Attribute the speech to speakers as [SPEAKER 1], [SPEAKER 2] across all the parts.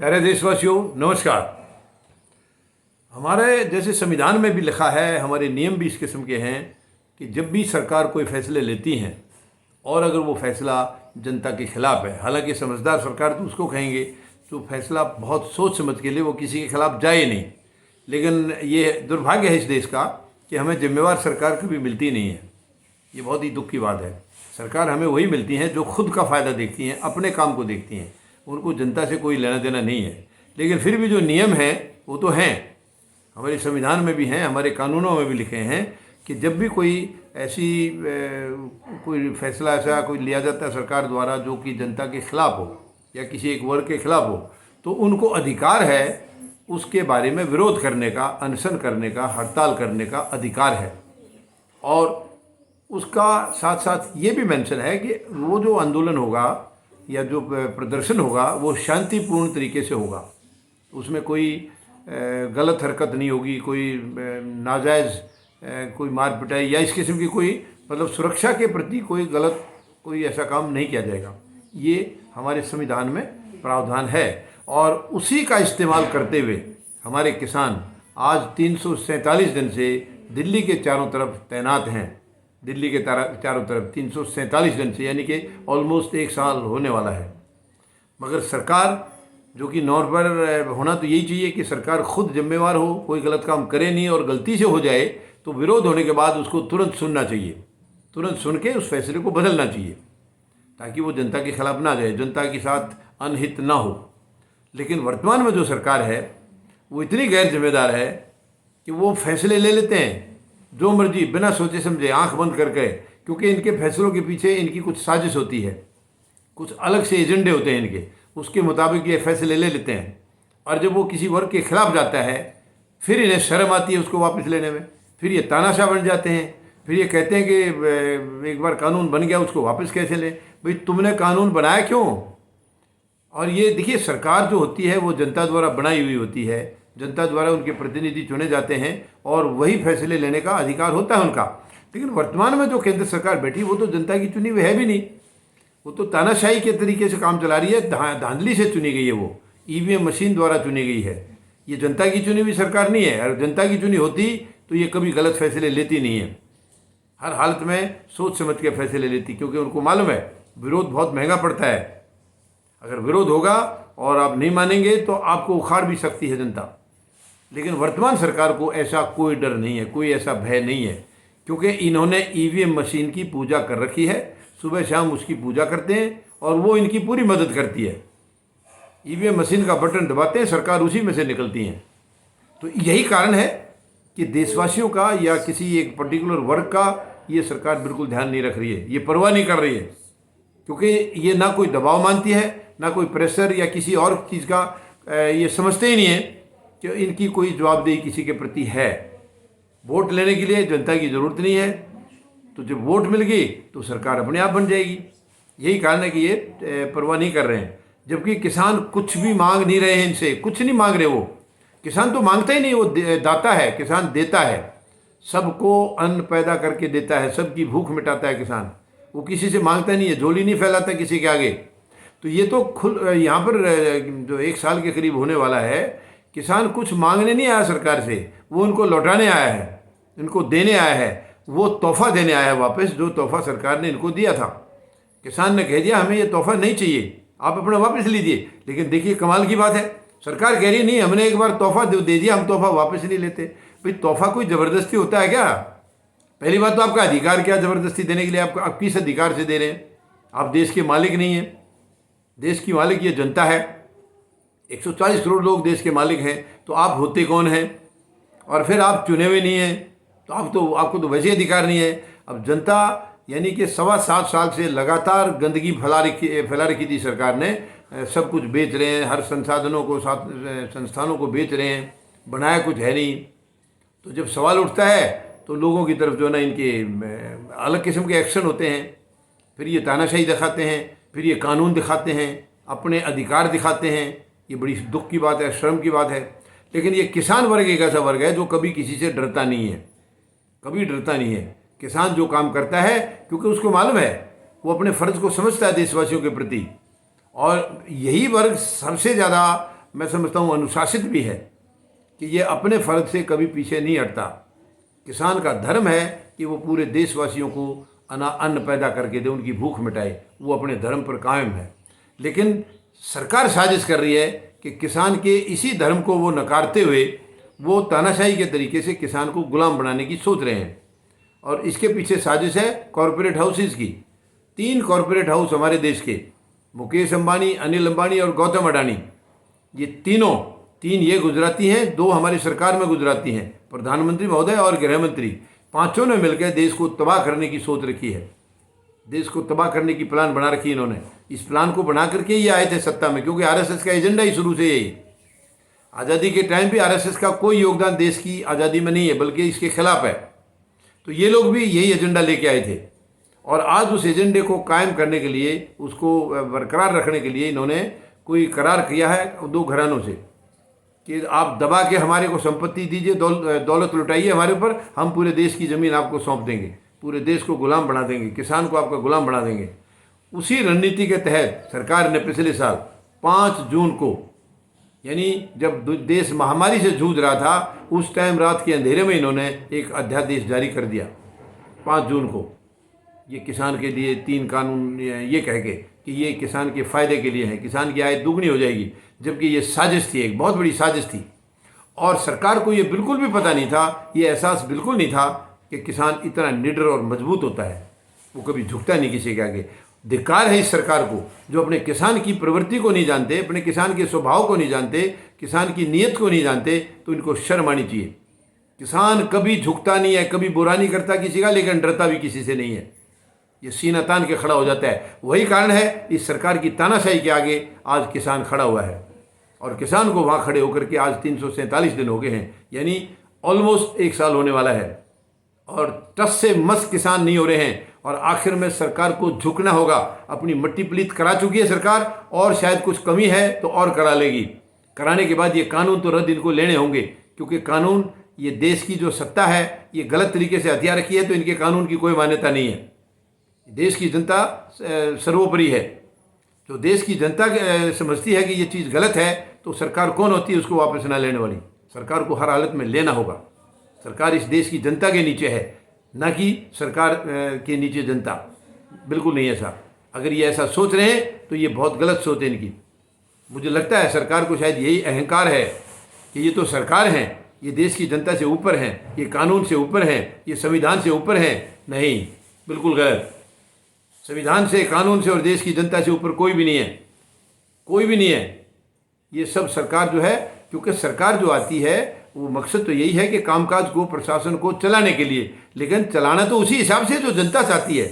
[SPEAKER 1] प्यारे देशवासियों, नमस्कार। हमारे जैसे संविधान में भी लिखा है, हमारे नियम भी इस किस्म के हैं कि जब भी सरकार कोई फैसले लेती हैं और अगर वो फैसला जनता के खिलाफ है, हालांकि समझदार सरकार तो उसको कहेंगे तो फैसला बहुत सोच समझ के लिए वो किसी के खिलाफ जाए नहीं, लेकिन ये दुर्भाग्य है इस देश का कि हमें जिम्मेवार सरकार कभी मिलती नहीं है। ये बहुत ही दुख की बात है। सरकार हमें वही मिलती हैं जो खुद का फ़ायदा देखती हैं, अपने काम को देखती हैं, उनको जनता से कोई लेना देना नहीं है। लेकिन फिर भी जो नियम हैं वो तो हैं, हमारे संविधान में भी हैं, हमारे कानूनों में भी लिखे हैं कि जब भी कोई ऐसी कोई फैसला ऐसा कोई लिया जाता है सरकार द्वारा जो कि जनता के खिलाफ हो या किसी एक वर्ग के खिलाफ हो, तो उनको अधिकार है उसके बारे में विरोध करने का, अनशन करने का, हड़ताल करने का अधिकार है। और उसका साथ साथ ये भी मेंशन है कि वो जो आंदोलन होगा या जो प्रदर्शन होगा वो शांतिपूर्ण तरीके से होगा, उसमें कोई गलत हरकत नहीं होगी, कोई नाजायज़ कोई मार पिटाई या इस किस्म की कोई मतलब सुरक्षा के प्रति कोई गलत कोई ऐसा काम नहीं किया जाएगा। ये हमारे संविधान में प्रावधान है और उसी का इस्तेमाल करते हुए हमारे किसान आज 347 दिन से दिल्ली के चारों तरफ तैनात हैं। दिल्ली के चारों तरफ 347 दिन से, यानी कि ऑलमोस्ट 1 साल होने वाला है। मगर सरकार जो कि नॉर्मल होना तो यही चाहिए कि सरकार खुद जिम्मेवार हो, कोई गलत काम करे नहीं, और गलती से हो जाए तो विरोध होने के बाद उसको तुरंत सुनना चाहिए, तुरंत सुन के उस फैसले को बदलना चाहिए ताकि वो जनता के खिलाफ ना जाए, जनता के साथ अनहित ना हो। लेकिन वर्तमान में जो सरकार है वो इतनी गैर जिम्मेदार है कि वो फैसले ले लेते हैं जो मर्जी, बिना सोचे समझे, आंख बंद करके, क्योंकि इनके फैसलों के पीछे इनकी कुछ साजिश होती है, कुछ अलग से एजेंडे होते हैं इनके, उसके मुताबिक ये फैसले ले लेते हैं। और जब वो किसी वर्ग के खिलाफ जाता है फिर इन्हें शर्म आती है उसको वापस लेने में, फिर ये तानाशाह बन जाते हैं, फिर ये कहते हैं कि एक बार कानून बन गया उसको वापस कैसे लें। भाई तुमने कानून बनाया क्यों? और ये देखिए, सरकार जो होती है वो जनता द्वारा बनाई हुई होती है, जनता द्वारा उनके प्रतिनिधि चुने जाते हैं और वही फैसले लेने का अधिकार होता है उनका। लेकिन वर्तमान में जो केंद्र सरकार बैठी वो तो जनता की चुनी हुई है भी नहीं, वो तो तानाशाही के तरीके से काम चला रही है, धांधली से चुनी गई है, वो ईवीएम मशीन द्वारा चुनी गई है। ये जनता की चुनी हुई सरकार नहीं है। अगर जनता की चुनी होती तो ये कभी गलत फैसले लेती नहीं है, हर हालत में सोच समझ के फैसले लेती, क्योंकि उनको मालूम है विरोध बहुत महंगा पड़ता है। अगर विरोध होगा और आप नहीं मानेंगे तो आपको उखाड़ भी सकती है जनता। लेकिन वर्तमान सरकार को ऐसा कोई डर नहीं है, कोई ऐसा भय नहीं है, क्योंकि इन्होंने ईवीएम मशीन की पूजा कर रखी है, सुबह शाम उसकी पूजा करते हैं और वो इनकी पूरी मदद करती है। ईवीएम मशीन का बटन दबाते हैं, सरकार उसी में से निकलती हैं। तो यही कारण है कि देशवासियों का या किसी एक पर्टिकुलर वर्ग का ये सरकार बिल्कुल ध्यान नहीं रख रही है, ये परवाह नहीं कर रही है, क्योंकि ये ना कोई दबाव मानती है, ना कोई प्रेशर या किसी और चीज़ का ये समझते ही नहीं है कि इनकी कोई जवाबदेही किसी के प्रति है। वोट लेने के लिए जनता की ज़रूरत नहीं है, तो जब वोट मिल गई तो सरकार अपने आप बन जाएगी। यही कारण है कि ये परवाह नहीं कर रहे हैं। जबकि किसान कुछ भी मांग नहीं रहे हैं, इनसे कुछ नहीं मांग रहे। वो किसान तो मांगता ही नहीं, वो दाता है, किसान देता है, सबको अन्न पैदा करके देता है, सबकी भूख मिटाता है किसान। वो किसी से मांगता नहीं है, झोली नहीं फैलाता किसी के आगे। तो ये तो यहाँ पर जो 1 साल के करीब होने वाला है, किसान कुछ मांगने नहीं आया सरकार से, वो उनको लौटाने आया है, इनको देने आया है, वो तोहफा देने आया है वापस, जो तोहफा सरकार ने इनको दिया था। किसान ने कह दिया हमें ये तोहफा नहीं चाहिए, आप अपना वापस लीजिए। लेकिन देखिए कमाल की बात है, सरकार कह रही नहीं, हमने एक बार तोहफा दे दिया, हम तोहफा वापस नहीं लेते। भाई तोहफा कोई ज़बरदस्ती होता है क्या? पहली बात तो आपका अधिकार क्या ज़बरदस्ती देने के लिए? आप किस अधिकार से दे रहे हैं? आप देश के मालिक नहीं हैं, देश की मालिक ये जनता है। 140 करोड़ लोग देश के मालिक हैं, तो आप होते कौन हैं? और फिर आप चुने हुए नहीं हैं, तो आपको तो वैसे अधिकार नहीं है। अब जनता यानी कि 7.25 साल से लगातार गंदगी फैला रखी थी सरकार ने, सब कुछ बेच रहे हैं, हर संसाधनों को संस्थानों को बेच रहे हैं, बनाया कुछ है नहीं। तो जब सवाल उठता है तो लोगों की तरफ जो है ना इनके अलग किस्म के एक्शन होते हैं, फिर ये तानाशाही दिखाते हैं, फिर ये कानून दिखाते हैं, अपने अधिकार दिखाते हैं। ये बड़ी दुख की बात है, शर्म की बात है। लेकिन ये किसान वर्ग एक ऐसा वर्ग है जो कभी किसी से डरता नहीं है, कभी डरता नहीं है। किसान जो काम करता है क्योंकि उसको मालूम है, वो अपने फ़र्ज़ को समझता है देशवासियों के प्रति, और यही वर्ग सबसे ज़्यादा मैं समझता हूँ अनुशासित भी है कि ये अपने फ़र्ज से कभी पीछे नहीं हटता। किसान का धर्म है कि वो पूरे देशवासियों को अन्न पैदा करके दे, उनकी भूख मिटाए, वो अपने धर्म पर कायम है। लेकिन सरकार साजिश कर रही है कि किसान के इसी धर्म को वो नकारते हुए वो तानाशाही के तरीके से किसान को गुलाम बनाने की सोच रहे हैं। और इसके पीछे साजिश है कॉरपोरेट हाउसेस की। 3 कॉरपोरेट हाउस हमारे देश के, मुकेश अंबानी, अनिल अंबानी और गौतम अडानी, ये तीन ये गुजराती हैं, 2 हमारी सरकार में गुजराती हैं, प्रधानमंत्री महोदय और गृह मंत्री, पांचों ने मिलकर देश को तबाह करने की सोच रखी है। देश को तबाह करने की प्लान बना रखी है इन्होंने। इस प्लान को बना करके ये आए थे सत्ता में, क्योंकि आरएसएस का एजेंडा ही शुरू से यही। आज़ादी के टाइम भी आरएसएस का कोई योगदान देश की आज़ादी में नहीं है, बल्कि इसके खिलाफ है। तो ये लोग भी यही एजेंडा लेके आए थे, और आज उस एजेंडे को कायम करने के लिए, उसको बरकरार रखने के लिए इन्होंने कोई करार किया है 2 घरानों से कि आप दबा के हमारे को संपत्ति दीजिए, दौलत लुटाइए हमारे ऊपर, हम पूरे देश की ज़मीन आपको सौंप देंगे, पूरे देश को गुलाम बना देंगे, किसान को आपका गुलाम बना देंगे। उसी रणनीति के तहत सरकार ने पिछले साल 5 जून को, यानी जब देश महामारी से जूझ रहा था, उस टाइम रात के अंधेरे में इन्होंने एक अध्यादेश जारी कर दिया 5 जून को। ये किसान के लिए 3 कानून, ये कह के कि ये किसान के फ़ायदे के लिए है, किसान की आय दुगनी हो जाएगी, जबकि ये साजिश थी, एक बहुत बड़ी साजिश थी। और सरकार को ये बिल्कुल भी पता नहीं था, ये एहसास बिल्कुल नहीं था कि किसान इतना निडर और मजबूत होता है, वो कभी झुकता नहीं किसी के आगे। धिक्कार है इस सरकार को जो अपने किसान की प्रवृत्ति को नहीं जानते, अपने किसान के स्वभाव को नहीं जानते, किसान की नीयत को नहीं जानते, तो इनको शर्म आनी चाहिए। किसान कभी झुकता नहीं है, कभी बुरा नहीं करता किसी का, लेकिन डरता भी किसी से नहीं है। ये सीना तान के खड़ा हो जाता है। वही कारण है इस सरकार की तानाशाही के आगे आज किसान खड़ा हुआ है। और किसान को वहाँ खड़े होकर के आज 347 दिन हो गए हैं, यानी ऑलमोस्ट 1 साल होने वाला है, और टस से मस किसान नहीं हो रहे हैं। और आखिर में सरकार को झुकना होगा। अपनी मट्टी पलीत करा चुकी है सरकार, और शायद कुछ कमी है तो और करा लेगी। कराने के बाद ये कानून तो रद्द इनको लेने होंगे, क्योंकि कानून, ये देश की जो सत्ता है, ये गलत तरीके से हथिया रखी है, तो इनके कानून की कोई मान्यता नहीं है। देश की जनता सर्वोपरि है। जो देश की जनता समझती है कि ये चीज़ गलत है, तो सरकार कौन होती है उसको वापस ना लेने वाली? सरकार को हर हालत में लेना होगा। सरकार इस देश की जनता के नीचे है, ना कि सरकार के नीचे जनता। बिल्कुल नहीं ऐसा। अगर ये ऐसा सोच रहे हैं तो ये बहुत गलत सोच है इनकी। मुझे लगता है सरकार को शायद यही अहंकार है कि ये तो सरकार हैं, ये देश की जनता से ऊपर हैं, ये कानून से ऊपर हैं, ये संविधान से ऊपर हैं। नहीं, बिल्कुल गलत। संविधान से, कानून से और देश की जनता से ऊपर कोई भी नहीं है, कोई भी नहीं है। ये सब सरकार जो है, क्योंकि सरकार जो आती है वो मकसद तो यही है कि कामकाज को, प्रशासन को चलाने के लिए, लेकिन चलाना तो उसी हिसाब से जो जनता चाहती है।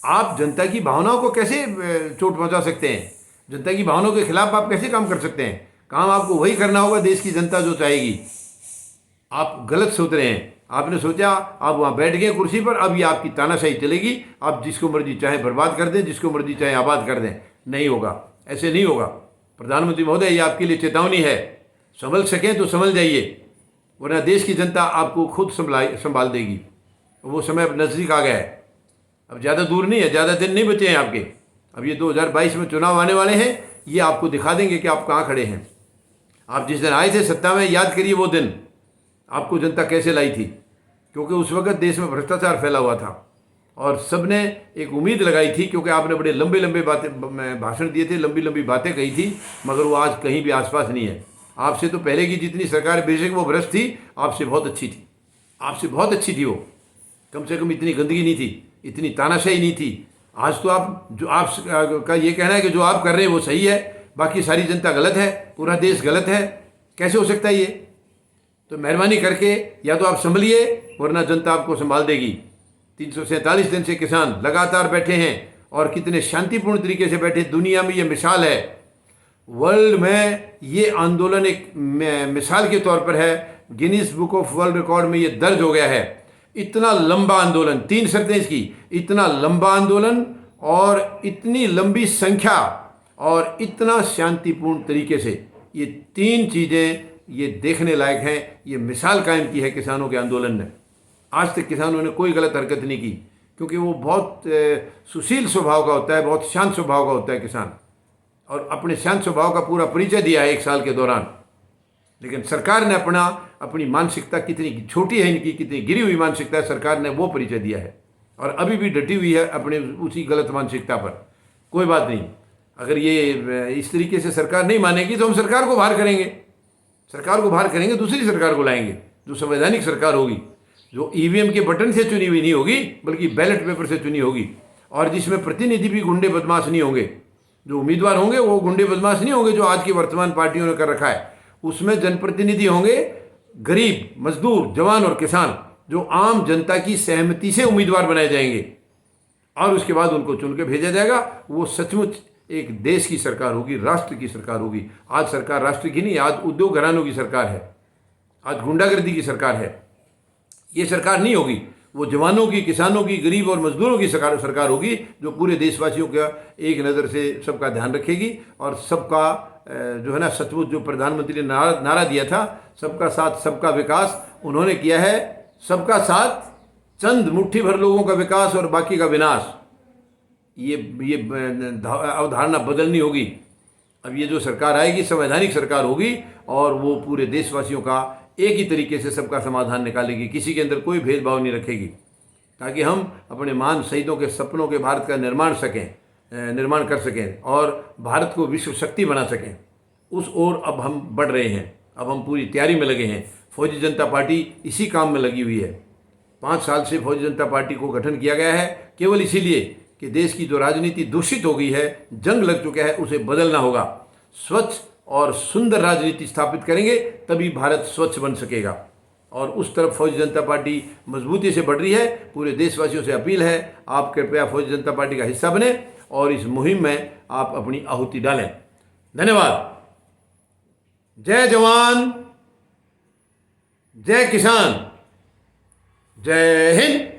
[SPEAKER 1] आप जनता की भावनाओं को कैसे चोट पहुंचा सकते हैं? जनता की भावनाओं के खिलाफ आप कैसे काम कर सकते हैं? काम आपको वही करना होगा देश की जनता जो चाहेगी। आप गलत सोच रहे हैं। आपने सोचा, आप वहाँ बैठ गए कुर्सी पर, अब ये आपकी तानाशाही चलेगी, आप जिसको मर्जी चाहे बर्बाद कर दें, जिसको मर्जी चाहे आबाद कर दें। नहीं होगा, ऐसे नहीं होगा। प्रधानमंत्री महोदय, ये आपके लिए चेतावनी है। संभल सकें तो संभल जाइए, वरना देश की जनता आपको खुद संभाल देगी। वो समय अब नज़दीक आ गया है, अब ज़्यादा दूर नहीं है, ज़्यादा दिन नहीं बचे हैं आपके। अब ये 2022 में चुनाव आने वाले हैं, ये आपको दिखा देंगे कि आप कहाँ खड़े हैं। आप जिस दिन आए थे सत्ता में, याद करिए वो दिन आपको जनता कैसे लाई थी, क्योंकि उस वक्त देश में भ्रष्टाचार फैला हुआ था और सबने एक उम्मीद लगाई थी, क्योंकि आपने बड़े लंबे लंबे भाषण दिए थे, लंबी लंबी बातें कही थी, मगर वो आज कहीं भी आसपास नहीं है। आपसे तो पहले की जितनी सरकार, बेशक वो भ्रष्ट थी, आपसे बहुत अच्छी थी, आपसे बहुत अच्छी थी वो। कम से कम इतनी गंदगी नहीं थी, इतनी तानाशाही नहीं थी। आज तो आप का ये कहना है कि जो आप कर रहे हैं वो सही है, बाकी सारी जनता गलत है, पूरा देश गलत है। कैसे हो सकता है ये? तो मेहरबानी करके या तो आप संभलिए, वरना जनता आपको संभाल देगी। 347 दिन से किसान लगातार बैठे हैं, और कितने शांतिपूर्ण तरीके से बैठे। दुनिया में ये मिसाल है, वर्ल्ड में ये आंदोलन एक मिसाल के तौर पर है। Guinness book of world record में ये दर्ज हो गया है। इतना लंबा आंदोलन, 3 शर्तें इसकी, इतना लंबा आंदोलन और इतनी लंबी संख्या और इतना शांतिपूर्ण तरीके से, ये 3 चीज़ें ये देखने लायक हैं। ये मिसाल कायम की है किसानों के आंदोलन ने। आज तक किसानों ने कोई गलत हरकत नहीं की, क्योंकि वो बहुत सुशील स्वभाव का होता है, बहुत शांत स्वभाव का होता है किसान। और अपने शांत स्वभाव का पूरा परिचय दिया है 1 साल के दौरान। लेकिन सरकार ने अपनी मानसिकता कितनी छोटी है, इनकी कितनी गिरी हुई मानसिकता है, सरकार ने वो परिचय दिया है और अभी भी डटी हुई है अपने उसी गलत मानसिकता पर। कोई बात नहीं, अगर ये इस तरीके से सरकार नहीं मानेगी तो हम सरकार को बाहर करेंगे। सरकार को बाहर करेंगे, दूसरी सरकार को लाएंगे जो संवैधानिक सरकार होगी, जो ईवीएम के बटन से चुनी हुई नहीं होगी बल्कि बैलेट पेपर से चुनी होगी, और जिसमें प्रतिनिधि भी गुंडे बदमाश नहीं होंगे। जो उम्मीदवार होंगे वो गुंडे बदमाश नहीं होंगे जो आज की वर्तमान पार्टियों ने कर रखा है। उसमें जनप्रतिनिधि होंगे गरीब, मजदूर, जवान और किसान, जो आम जनता की सहमति से उम्मीदवार बनाए जाएंगे और उसके बाद उनको चुन के भेजा जाएगा। वो सचमुच एक देश की सरकार होगी, राष्ट्र की सरकार होगी। आज सरकार राष्ट्र की नहीं, आज उद्योग घरानों की सरकार है, आज गुंडागर्दी की सरकार है। ये सरकार नहीं होगी, वो जवानों की, किसानों की, गरीब और मजदूरों की सरकार होगी, जो पूरे देशवासियों का एक नज़र से सबका ध्यान रखेगी और सबका जो है ना, सचमुच जो प्रधानमंत्री ने नारा दिया था, सबका साथ सबका विकास, उन्होंने किया है सबका साथ, चंद मुट्ठी भर लोगों का विकास और बाकी का विनाश। ये अवधारणा बदलनी होगी। अब ये जो सरकार आएगी संवैधानिक सरकार होगी और वो पूरे देशवासियों का एक ही तरीके से सबका समाधान निकालेगी, किसी के अंदर कोई भेदभाव नहीं रखेगी, ताकि हम अपने महान शहीदों के सपनों के भारत का निर्माण कर सकें और भारत को विश्व शक्ति बना सकें। उस ओर अब हम बढ़ रहे हैं, अब हम पूरी तैयारी में लगे हैं। फौजी जनता पार्टी इसी काम में लगी हुई है। 5 साल से फौजी जनता पार्टी को गठन किया गया है केवल इसीलिए कि देश की जो राजनीति दूषित हो गई है, जंग लग चुका है, उसे बदलना होगा। स्वच्छ और सुंदर राजनीति स्थापित करेंगे तभी भारत स्वच्छ बन सकेगा और उस तरफ फौजी जनता पार्टी मजबूती से बढ़ रही है। पूरे देशवासियों से अपील है, आप कृपया फौजी जनता पार्टी का हिस्सा बने और इस मुहिम में आप अपनी आहुति डालें। धन्यवाद। जय जवान, जय किसान, जय हिंद।